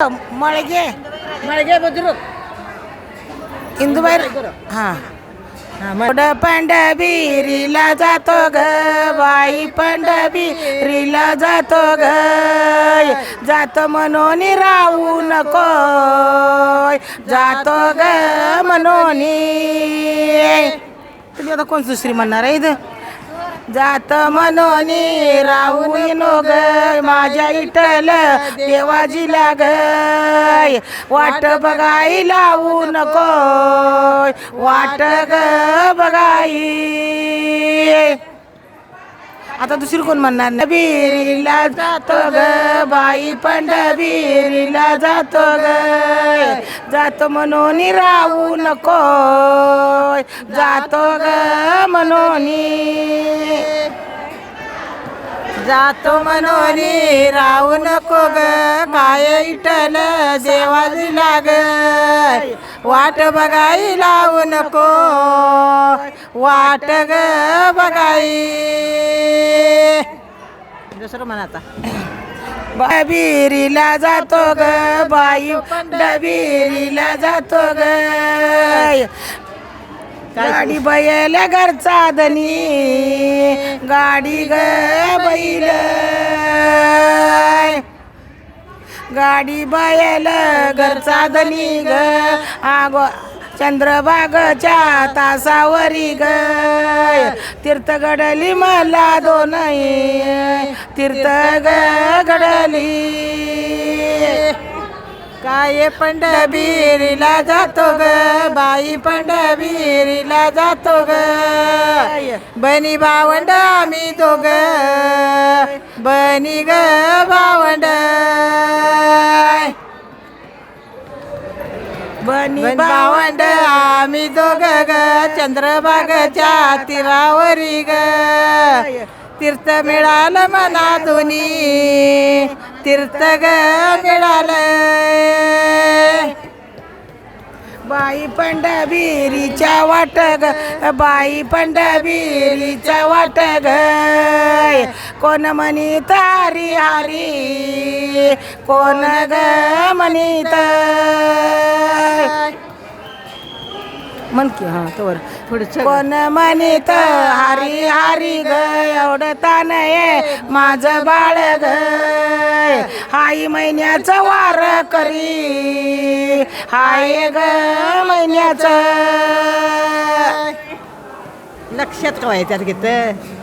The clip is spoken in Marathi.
मळगे मळगे बुजुर्ग इंदुबाई हा पंढरपुरीला जातो ग बाई पंढरपुरीला जातो ग जातो म्हणून राहू नको जातो ग म्हणून तुम्ही आता कोण दुसरी म्हणणार आहे इथं जात म्हणून राहू नो ग माझ्या इटल देवाजीला ग वाट बघाई लावू नको वाट ग बघाई. आता दुसरी कोण म्हणणार नाही. बीरीला जातो ग बाई पंढरपुरीला जातो ग जातो म्हणून राहू नको जातो ग म्हणून जातो म्हणून राहू नको ग काय इटल देवाजीला ग वाट बघाई लावू नको वाट ग बघाई. दुसरं म्हणा आता. बीरीला जातो ग बाई पंढरपुरीला जातो ग गाडी बैल घरचा धनी गाडी ग बैल गाडी बैल घरचा धनी ग आगो चंद्रभागच्या तासावरी ग तीर्थ घडली मला दोन तीर्थ घडली काय पंढरपुरीला जातो ग बाई पंढरपुरीला जातो ग बनी भावंड आम्ही दोघ बनी ग भावंड बनी भावंड आम्ही दोघ ग चंद्रभागच्या तीरावरी ग तीर्थ मिळालं मना दोन्ही तीर्थ ग मिळालं. बाई पंढरपुरीच्या वाट ग बाई पंढरपुरीच्या वाट ग कोण म्हणीत हरी हरी कोण ग म्हणीत मन की हा तोवर पुढचं कोण म्हणीत हरी हरी ग एवढं तान ये माझं बाळ ग हाई महिन्याचं वार करी हाय ग महिन्याचं लक्षात ठेवायचं त्यात घेत